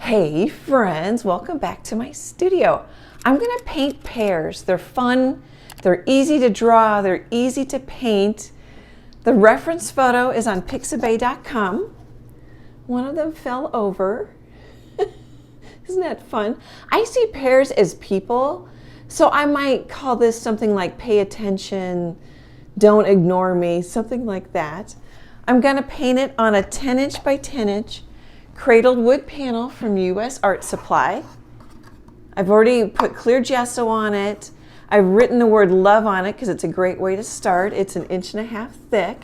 Hey friends, welcome back to my studio. I'm going to paint pears. They're fun, they're easy to draw, they're easy to paint. The reference photo is on pixabay.com. One of them fell over. Isn't that fun? I see pears as people, so I might call this something like pay attention, don't ignore me, something like that. I'm going to paint it on a 10-inch by 10-inch cradled wood panel from US Art Supply. I've already put clear gesso on it. I've written the word love on it because it's a great way to start. It's 1.5 inches thick.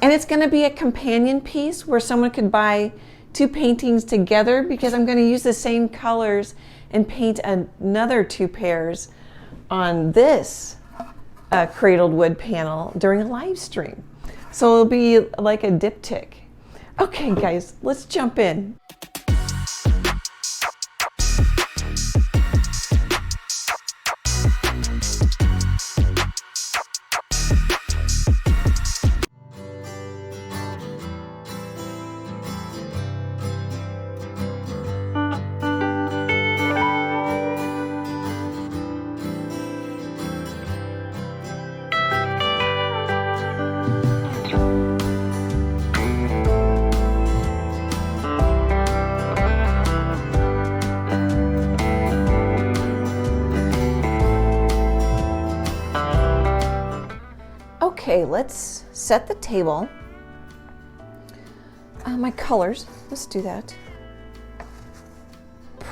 And it's going to be a companion piece where someone could buy two paintings together because I'm going to use the same colors and paint another 2 pairs on this cradled wood panel during a live stream. So it'll be like a diptych. Okay guys, let's jump in. Okay, let's set the table. My colors, let's do that.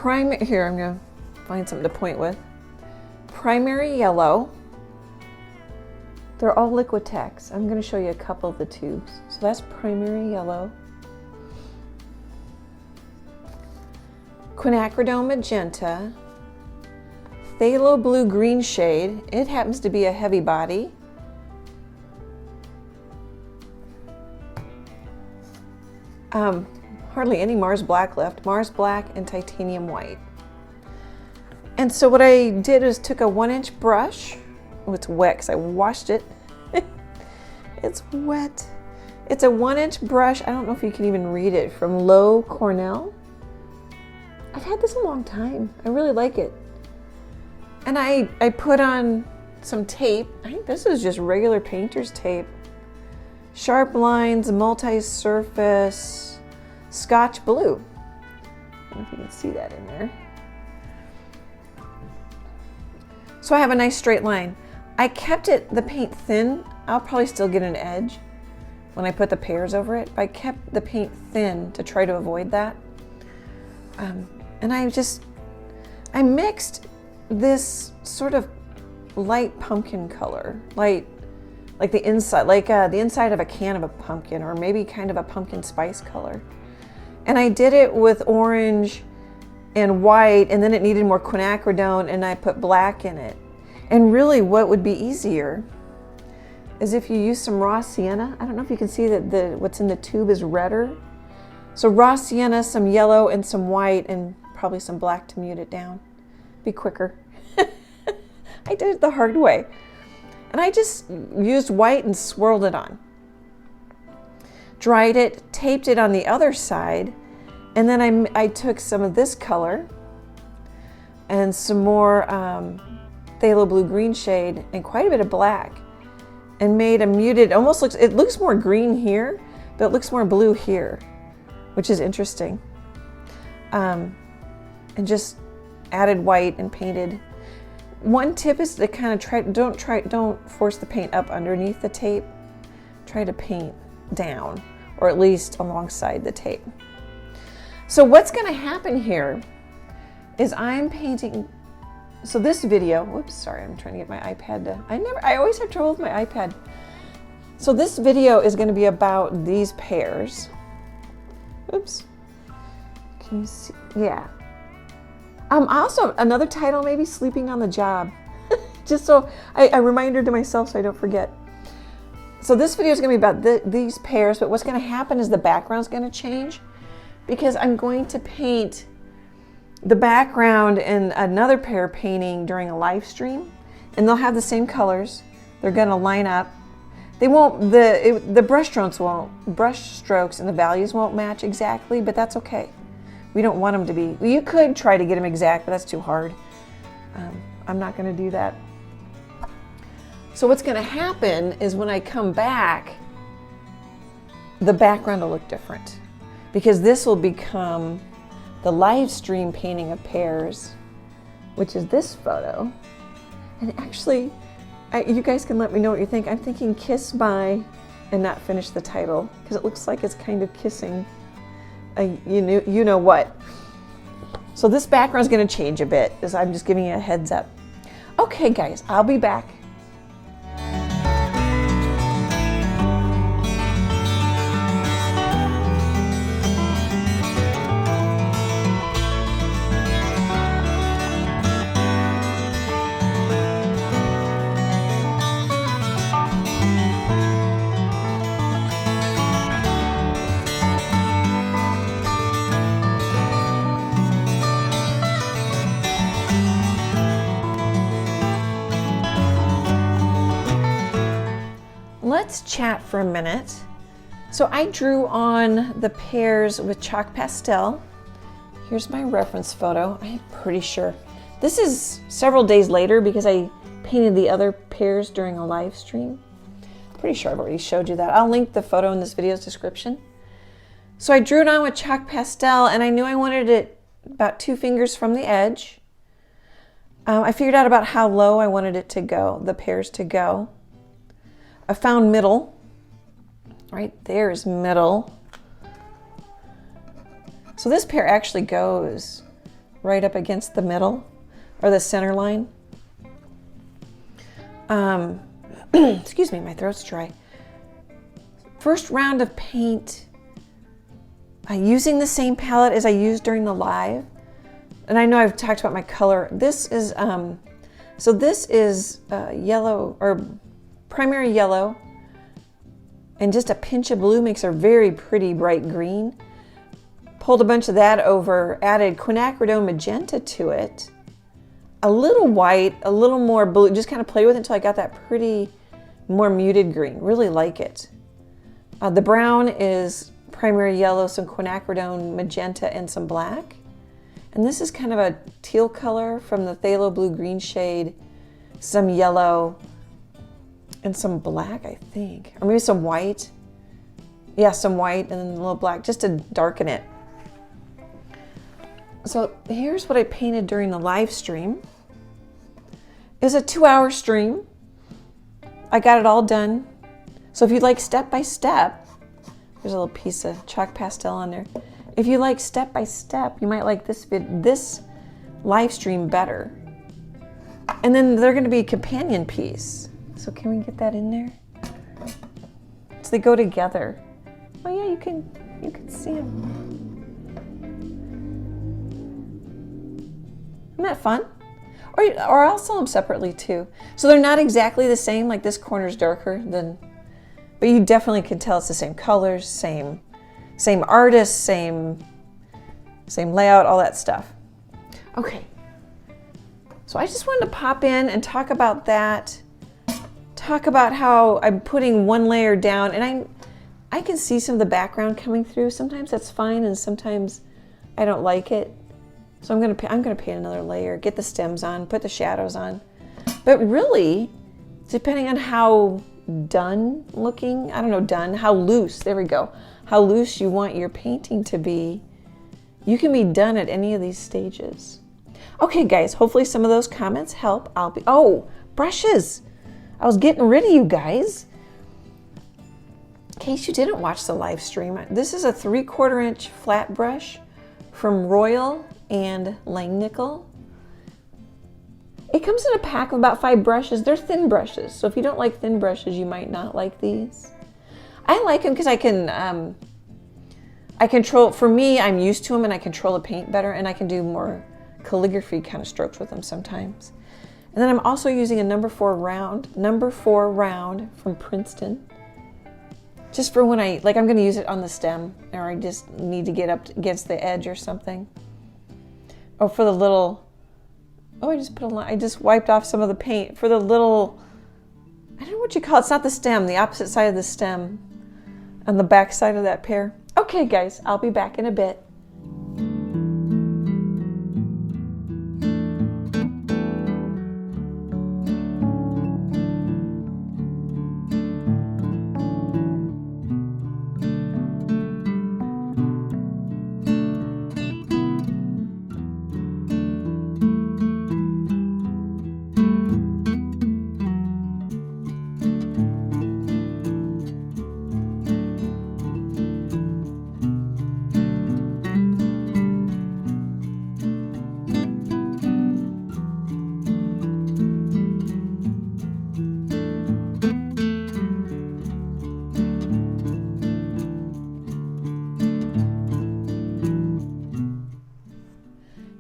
Here, I'm going to find something to point with. Primary yellow. They're all Liquitex. I'm going to show you a couple of the tubes. So that's primary yellow. Quinacridone Magenta. Phthalo blue green shade. It happens to be a heavy body. Hardly any Mars Black left. Mars Black and Titanium White. And so what I did is took a 1-inch brush. Oh, it's wet because I washed it. It's wet. It's a 1-inch brush. I don't know if you can even read it. From Low Cornell. I've had this a long time. I really like it. And I put on some tape. I think this is just regular painter's tape. Sharp lines, multi-surface, Scotch blue. I don't know if you can see that in there. So I have a nice straight line. I kept the paint thin. I'll probably still get an edge when I put the pears over it, but I kept the paint thin to try to avoid that. And I mixed this sort of light pumpkin color, like the inside of a can of a pumpkin, or maybe kind of a pumpkin spice color. And I did it with orange and white, and then it needed more quinacridone, and I put black in it. And really what would be easier is if you use some raw sienna. I don't know if you can see that what's in the tube is redder. So raw sienna, some yellow and some white, and probably some black to mute it down. Be quicker. I did it the hard way. And I just used white and swirled it on. Dried it, taped it on the other side, and then I took some of this color and some more phthalo blue green shade and quite a bit of black, and made a muted, it looks more green here, but it looks more blue here, which is interesting. And just added white and painted. One tip is to kind of don't force the paint up underneath the tape. Try to paint down, or at least alongside the tape. So what's going to happen here is I'm painting. So this video, whoops, sorry, I'm trying to get my iPad to, I always have trouble with my iPad. So this video is going to be about these pears. Oops. Can you see? Yeah. Also, another title, maybe Sleeping on the Job. Just so, a reminder to myself so I don't forget. So this video is going to be about these pears, but what's going to happen is the background is going to change because I'm going to paint the background in another pear painting during a live stream, and they'll have the same colors. They're going to line up. They won't, the brush strokes and the values won't match exactly, but that's okay. We don't want them to be. You could try to get them exact, but that's too hard. I'm not going to do that. So what's going to happen is when I come back, the background will look different, because this will become the live stream painting of pears, which is this photo. And actually, you guys can let me know what you think. I'm thinking kiss by and not finish the title, because it looks like it's kind of kissing you know what. So this background is going to change a bit, as I'm just giving you a heads up. Okay guys, I'll be back. Let's chat for a minute. So I drew on the pears with chalk pastel. Here's my reference photo. I'm pretty sure this is several days later, because I painted the other pears during a live stream. Pretty sure I've already showed you that. I'll link the photo in this video's description. So I drew it on with chalk pastel, and I knew I wanted it about 2 fingers from the edge. I figured out about how low I wanted it to go, the pears to go. I found middle. Right there's middle. So this pear actually goes right up against the middle, or the center line. Excuse me, my throat's dry. First round of paint, using the same palette as I used during the live. And I know I've talked about my color. This is so this is yellow, or primary yellow, and just a pinch of blue makes a very pretty bright green. Pulled a bunch of that over, added Quinacridone Magenta to it, a little white, a little more blue, just kind of played with it until I got that pretty, more muted green. Really like it. The brown is primary yellow, some Quinacridone Magenta, and some black. And this is kind of a teal color from the Phthalo blue green shade, some yellow, and some black, I think, or maybe some white. Yeah, some white and then a little black, just to darken it. So here's what I painted during the live stream. It was a 2-hour stream. I got it all done. So if you'd like step by step, there's a little piece of chalk pastel on there. If you like step by step, you might like this live stream better. And then they're going to be a companion piece. So can we get that in there? So they go together. Oh yeah, you can see them. Isn't that fun? Or I'll sell them separately too. So they're not exactly the same, like this corner's darker than, but you definitely can tell it's the same colors, same artist, same layout, all that stuff. Okay. So I just wanted to pop in and talk about that. Talk about how I'm putting one layer down, and I can see some of the background coming through. Sometimes that's fine, and sometimes I don't like it. So I'm gonna paint another layer, get the stems on, put the shadows on. But really, depending on how done looking, how loose, there we go, how loose you want your painting to be, you can be done at any of these stages. Okay guys, hopefully some of those comments help. Oh, brushes. I was getting rid of you guys. In case you didn't watch the live stream, this is a 3/4 inch flat brush from Royal and Langnickel. It comes in a pack of about 5 brushes. They're thin brushes, so if you don't like thin brushes, you might not like these. I like them because I control, for me, I'm used to them and I control the paint better, and I can do more calligraphy kind of strokes with them sometimes. And then I'm also using a number 4 round from Princeton. Just for when I'm going to use it on the stem, or I just need to get up against the edge or something. Or for the little, I just put a line, I just wiped off some of the paint for the little, I don't know what you call it, it's not the stem, the opposite side of the stem on the back side of that pear. Okay guys, I'll be back in a bit.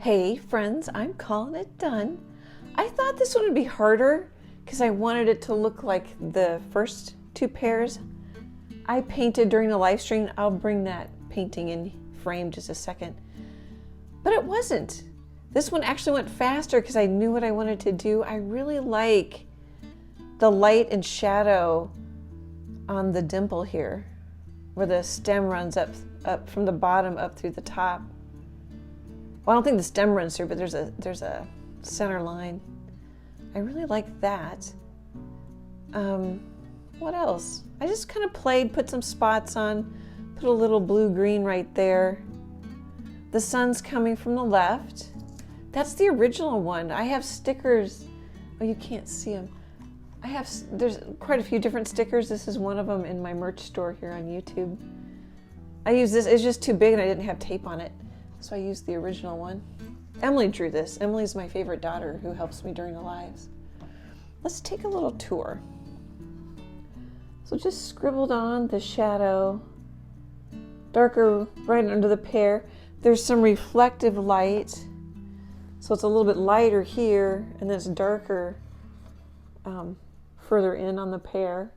Hey friends, I'm calling it done. I thought this one would be harder because I wanted it to look like the first two pears I painted during the live stream. I'll bring that painting in frame just a second. But it wasn't. This one actually went faster because I knew what I wanted to do. I really like the light and shadow on the dimple here, where the stem runs up from the bottom up through the top. Well, I don't think the stem runs through, but there's a center line. I really like that. What else? I just kind of played, put some spots on, put a little blue-green right there. The sun's coming from the left. That's the original one. I have stickers. Oh, you can't see them. There's quite a few different stickers. This is one of them in my merch store here on YouTube. I use this, it's just too big and I didn't have tape on it, so I used the original one. Emily drew this. Emily's my favorite daughter who helps me during the lives. Let's take a little tour. So just scribbled on the shadow, darker right under the pear. There's some reflective light, so it's a little bit lighter here, and then it's darker further in on the pear.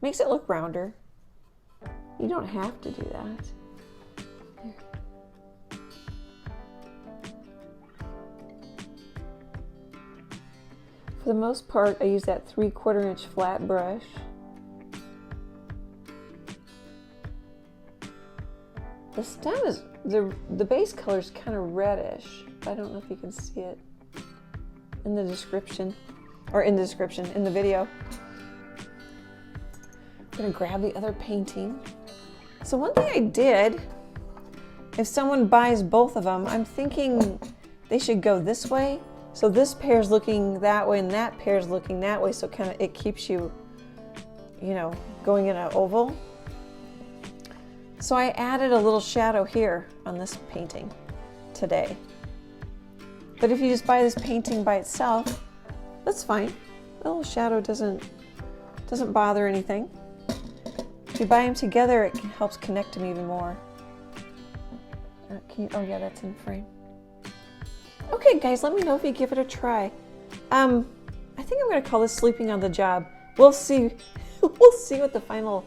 Makes it look rounder. You don't have to do that. Here. For the most part, I use that 3/4 inch flat brush. The stem is, the base color is kind of reddish. I don't know if you can see it in the description, in the video. I'm gonna grab the other painting. So one thing I did, if someone buys both of them, I'm thinking they should go this way. So this pear's looking that way and that pear's looking that way, so kind of it keeps you, going in an oval. So I added a little shadow here on this painting today. But if you just buy this painting by itself, that's fine. The little shadow doesn't bother anything. If you buy them together, it helps connect them even more. Oh yeah, that's in frame. Okay guys, let me know if you give it a try. I think I'm gonna call this sleeping on the job. We'll see. We'll see what the final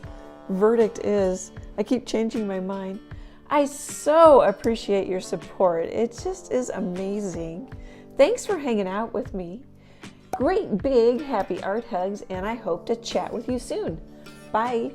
verdict is. I keep changing my mind. I so appreciate your support. It just is amazing. Thanks for hanging out with me. Great big happy art hugs, and I hope to chat with you soon. Bye.